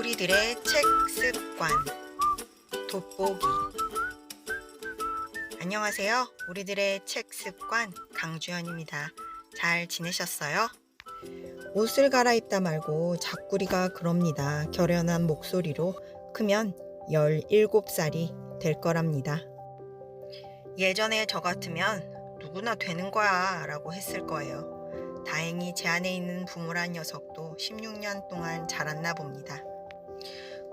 우리들의 책 습관 돋보기. 안녕하세요. 우리들의 책 습관 강주현입니다. 잘 지내셨어요? 옷을 갈아입다 말고 자꾸리가 그럽니다. 결연한 목소리로 크면 17살이 될 거랍니다. 예전에 저 같으면 누구나 되는 거야 라고 했을 거예요. 다행히 제 안에 있는 부모란 녀석도 16년 동안 자랐나 봅니다.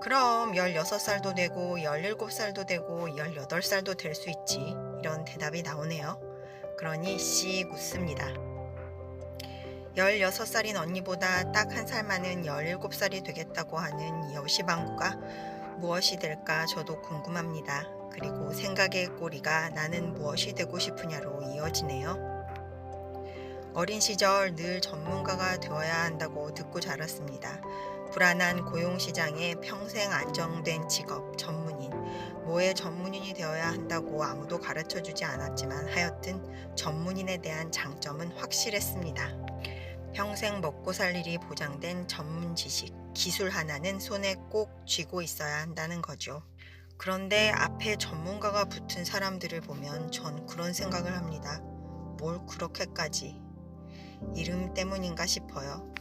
그럼 16살도 되고 17살도 되고 18살도 될 수 있지. 이런 대답이 나오네요. 그러니 씩 웃습니다. 16살인 언니보다 딱 한 살 많은 17살이 되겠다고 하는 여시방구가 무엇이 될까 저도 궁금합니다. 그리고 생각의 꼬리가 나는 무엇이 되고 싶으냐로 이어지네요. 어린 시절 늘 전문가가 되어야 한다고 듣고 자랐습니다. 불안한 고용시장에 평생 안정된 직업, 전문인, 뭐에 전문인이 되어야 한다고 아무도 가르쳐주지 않았지만 하여튼 전문인에 대한 장점은 확실했습니다. 평생 먹고 살 일이 보장된 전문 지식, 기술 하나는 손에 꼭 쥐고 있어야 한다는 거죠. 그런데 앞에 전문가가 붙은 사람들을 보면 전 그런 생각을 합니다. 뭘 그렇게까지. 이름 때문인가 싶어요.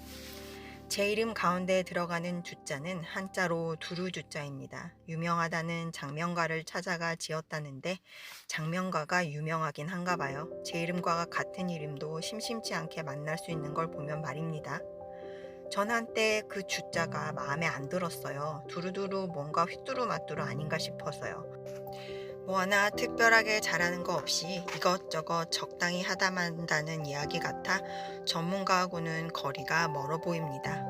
제 이름 가운데 들어가는 주자는 한자로 두루주자입니다. 유명하다는 장명가를 찾아가 지었다는데 장명가가 유명하긴 한가 봐요. 제 이름과 같은 이름도 심심치 않게 만날 수 있는 걸 보면 말입니다. 전 한때 그 주자가 마음에 안 들었어요. 두루두루 뭔가 휘뚜루마뚜루 아닌가 싶어서요. 뭐 하나 특별하게 잘하는 거 없이 이것저것 적당히 하다만다는 이야기 같아 전문가하고는 거리가 멀어 보입니다.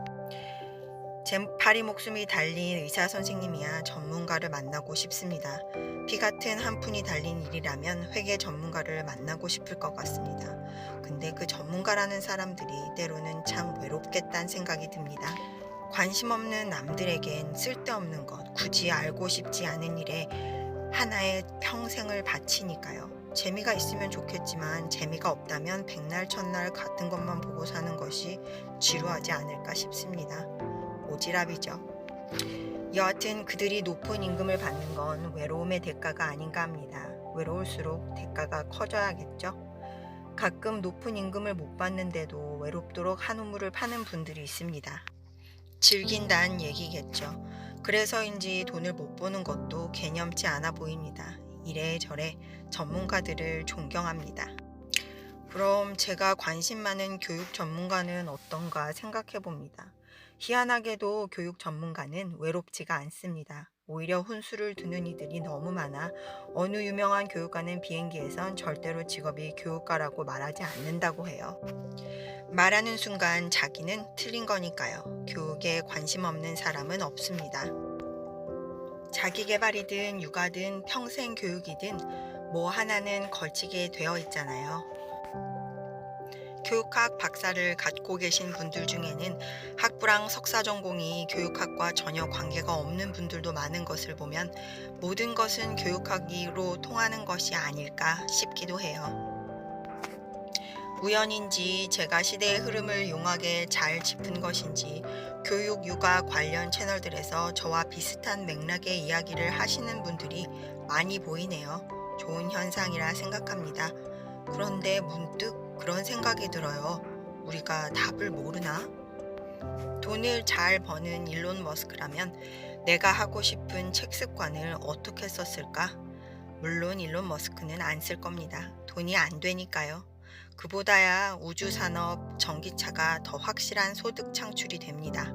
제 팔이 목숨이 달린 의사 선생님이야 전문가를 만나고 싶습니다. 피 같은 한 푼이 달린 일이라면 회계 전문가를 만나고 싶을 것 같습니다. 근데 그 전문가라는 사람들이 때로는 참 외롭겠다는 생각이 듭니다. 관심 없는 남들에겐 쓸데없는 것, 굳이 알고 싶지 않은 일에 하나의 평생을 바치니까요. 재미가 있으면 좋겠지만 재미가 없다면 백날 첫날 같은 것만 보고 사는 것이 지루하지 않을까 싶습니다. 오지랖이죠. 여하튼 그들이 높은 임금을 받는 건 외로움의 대가가 아닌가 합니다. 외로울수록 대가가 커져야겠죠. 가끔 높은 임금을 못 받는데도 외롭도록 한 우물을 파는 분들이 있습니다. 즐긴다는 얘기겠죠. 그래서인지 돈을 못 버는 것도 개념치 않아 보입니다. 이래저래 전문가들을 존경합니다. 그럼 제가 관심 많은 교육 전문가는 어떤가 생각해 봅니다. 희한하게도 교육 전문가는 외롭지가 않습니다. 오히려 훈수를 두는 이들이 너무 많아 어느 유명한 교육가는 비행기에선 절대로 직업이 교육가라고 말하지 않는다고 해요. 말하는 순간 자기는 틀린 거니까요. 교육에 관심 없는 사람은 없습니다. 자기 개발이든 육아든 평생 교육이든 뭐 하나는 걸치게 되어 있잖아요. 교육학 박사를 갖고 계신 분들 중에는 학부랑 석사 전공이 교육학과 전혀 관계가 없는 분들도 많은 것을 보면 모든 것은 교육학으로 통하는 것이 아닐까 싶기도 해요. 우연인지 제가 시대의 흐름을 용하게 잘 짚은 것인지 교육 육아 관련 채널들에서 저와 비슷한 맥락의 이야기를 하시는 분들이 많이 보이네요. 좋은 현상이라 생각합니다. 그런데 문득 그런 생각이 들어요. 우리가 답을 모르나? 돈을 잘 버는 일론 머스크라면 내가 하고 싶은 책 습관을 어떻게 썼을까? 물론 일론 머스크는 안 쓸 겁니다. 돈이 안 되니까요. 그보다야 우주산업, 전기차가 더 확실한 소득 창출이 됩니다.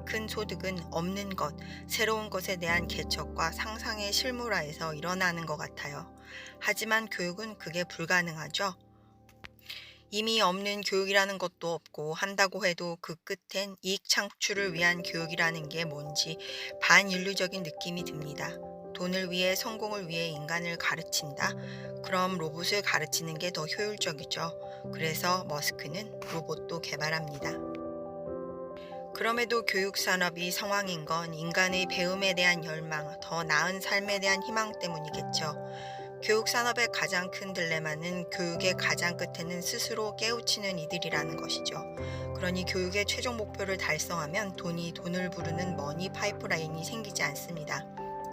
큰 소득은 없는 것, 새로운 것에 대한 개척과 상상의 실물화에서 일어나는 것 같아요. 하지만 교육은 그게 불가능하죠. 이미 없는 교육이라는 것도 없고 한다고 해도 그 끝엔 이익 창출을 위한 교육이라는 게 뭔지 반인류적인 느낌이 듭니다. 돈을 위해 성공을 위해 인간을 가르친다? 그럼 로봇을 가르치는 게 더 효율적이죠. 그래서 머스크는 로봇도 개발합니다. 그럼에도 교육산업이 성황인 건 인간의 배움에 대한 열망, 더 나은 삶에 대한 희망 때문이겠죠. 교육 산업의 가장 큰 딜레마는 교육의 가장 끝에는 스스로 깨우치는 이들이라는 것이죠. 그러니 교육의 최종 목표를 달성하면 돈을 부르는 머니 파이프라인이 생기지 않습니다.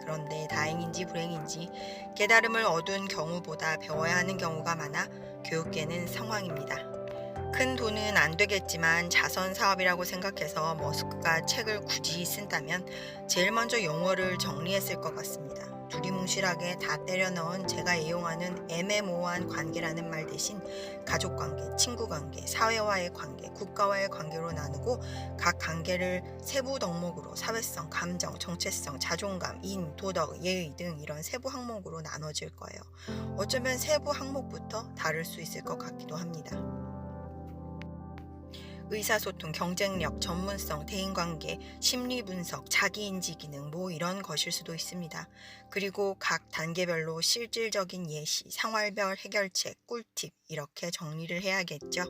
그런데 다행인지 불행인지 깨달음을 얻은 경우보다 배워야 하는 경우가 많아 교육계는 상황입니다. 큰 돈은 안 되겠지만 자선 사업이라고 생각해서 머스크가 책을 굳이 쓴다면 제일 먼저 용어를 정리했을 것 같습니다. 두리뭉실하게 다 때려 넣은 제가 애용하는 애매모호한 관계라는 말 대신 가족관계, 친구관계, 사회와의 관계, 국가와의 관계로 나누고 각 관계를 세부 덕목으로 사회성, 감정, 정체성, 자존감, 인, 도덕, 예의 등 이런 세부 항목으로 나눠질 거예요. 어쩌면 세부 항목부터 다를 수 있을 것 같기도 합니다. 의사소통, 경쟁력, 전문성, 대인관계, 심리분석, 자기인지 기능 뭐 이런 것일 수도 있습니다. 그리고 각 단계별로 실질적인 예시, 상황별 해결책, 꿀팁 이렇게 정리를 해야겠죠.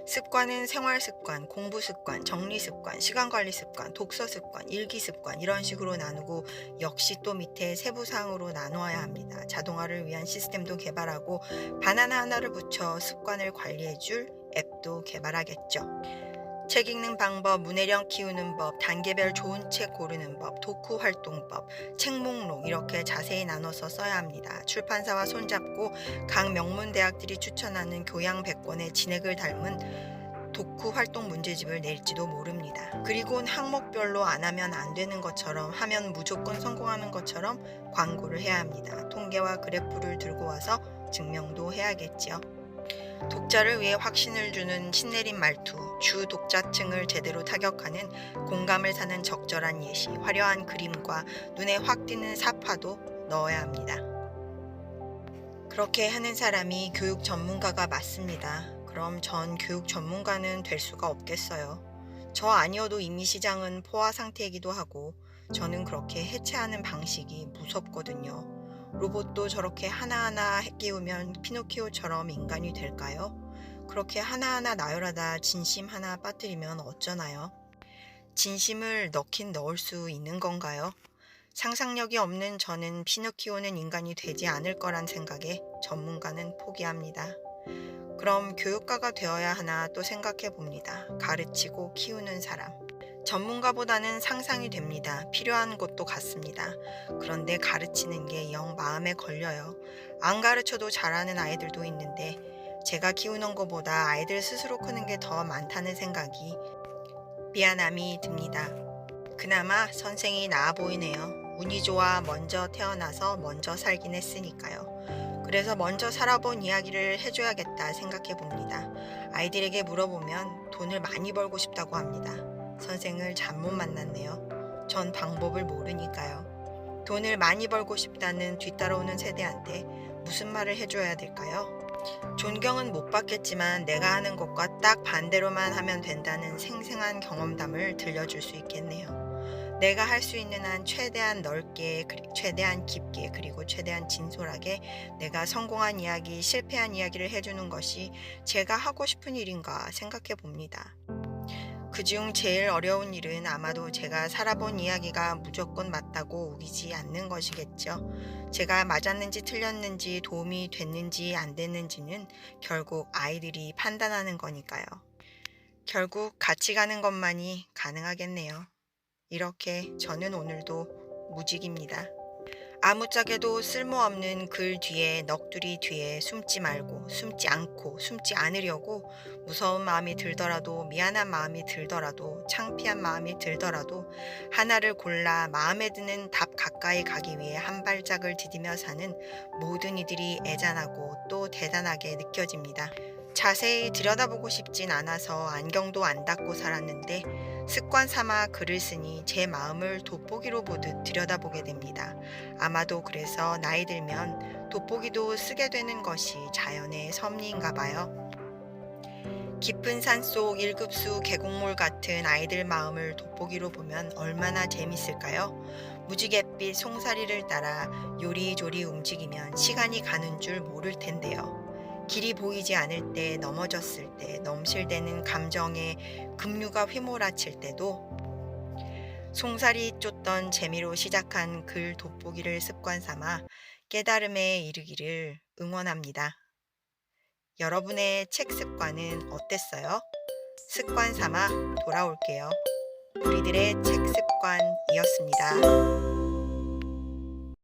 습관은 생활습관, 공부습관, 정리습관, 시간관리습관, 독서습관, 일기습관 이런 식으로 나누고 역시 또 밑에 세부사항으로 나누어야 합니다. 자동화를 위한 시스템도 개발하고 바나나 하나를 붙여 습관을 관리해줄 앱도 개발하겠죠. 책 읽는 방법, 문해력 키우는 법, 단계별 좋은 책 고르는 법, 독후 활동법, 책 목록 이렇게 자세히 나눠서 써야 합니다. 출판사와 손잡고 각 명문 대학들이 추천하는 교양 100권의 진액을 닮은 독후 활동 문제집을 낼지도 모릅니다. 그리고 항목별로 안 하면 안 되는 것처럼 하면 무조건 성공하는 것처럼 광고를 해야 합니다. 통계와 그래프를 들고 와서 증명도 해야겠지요. 독자를 위해 확신을 주는 신내림 말투, 주 독자층을 제대로 타격하는 공감을 사는 적절한 예시, 화려한 그림과 눈에 확 띄는 사파도 넣어야 합니다. 그렇게 하는 사람이 교육 전문가가 맞습니다. 그럼 전 교육 전문가는 될 수가 없겠어요. 저 아니어도 이미 시장은 포화 상태이기도 하고 저는 그렇게 해체하는 방식이 무섭거든요. 로봇도 저렇게 하나하나 끼우면 피노키오처럼 인간이 될까요? 그렇게 하나하나 나열하다 진심 하나 빠뜨리면 어쩌나요? 진심을 넣긴 넣을 수 있는 건가요? 상상력이 없는 저는 피노키오는 인간이 되지 않을 거란 생각에 전문가는 포기합니다. 그럼 교육가가 되어야 하나 또 생각해 봅니다. 가르치고 키우는 사람. 전문가보다는 상상이 됩니다. 필요한 것도 같습니다. 그런데 가르치는 게 영 마음에 걸려요. 안 가르쳐도 잘하는 아이들도 있는데 제가 키우는 것보다 아이들 스스로 크는 게 더 많다는 생각이 미안함이 듭니다. 그나마 선생이 나아 보이네요. 운이 좋아 먼저 태어나서 먼저 살긴 했으니까요. 그래서 먼저 살아본 이야기를 해줘야겠다 생각해 봅니다. 아이들에게 물어보면 돈을 많이 벌고 싶다고 합니다. 선생을 잘못 만났네요. 전 방법을 모르니까요. 돈을 많이 벌고 싶다는 뒤따라오는 세대한테 무슨 말을 해줘야 될까요? 존경은 못 받겠지만 내가 하는 것과 딱 반대로만 하면 된다는 생생한 경험담을 들려줄 수 있겠네요. 내가 할 수 있는 한 최대한 넓게, 최대한 깊게, 그리고 최대한 진솔하게 내가 성공한 이야기, 실패한 이야기를 해주는 것이 제가 하고 싶은 일인가 생각해 봅니다. 그중 제일 어려운 일은 아마도 제가 살아본 이야기가 무조건 맞다고 우기지 않는 것이겠죠. 제가 맞았는지 틀렸는지 도움이 됐는지 안 됐는지는 결국 아이들이 판단하는 거니까요. 결국 같이 가는 것만이 가능하겠네요. 이렇게 저는 오늘도 무직입니다. 아무짝에도 쓸모없는 글 뒤에 넋두리 뒤에 숨지 말고 숨지 않고 숨지 않으려고 무서운 마음이 들더라도 미안한 마음이 들더라도 창피한 마음이 들더라도 하나를 골라 마음에 드는 답 가까이 가기 위해 한 발짝을 디디며 사는 모든 이들이 애잔하고 또 대단하게 느껴집니다. 자세히 들여다보고 싶진 않아서 안경도 안 닦고 살았는데 습관 삼아 글을 쓰니 제 마음을 돋보기로 보듯 들여다보게 됩니다. 아마도 그래서 나이 들면 돋보기도 쓰게 되는 것이 자연의 섭리인가 봐요. 깊은 산속 1급수 계곡물 같은 아이들 마음을 돋보기로 보면 얼마나 재밌을까요? 무지갯빛 송사리를 따라 요리조리 움직이면 시간이 가는 줄 모를 텐데요. 길이 보이지 않을 때, 넘어졌을 때, 넘실대는 감정에 급류가 휘몰아칠 때도 송사리 쫓던 재미로 시작한 글 돋보기를 습관 삼아 깨달음에 이르기를 응원합니다. 여러분의 책 습관은 어땠어요? 습관 삼아 돌아올게요. 우리들의 책 습관이었습니다.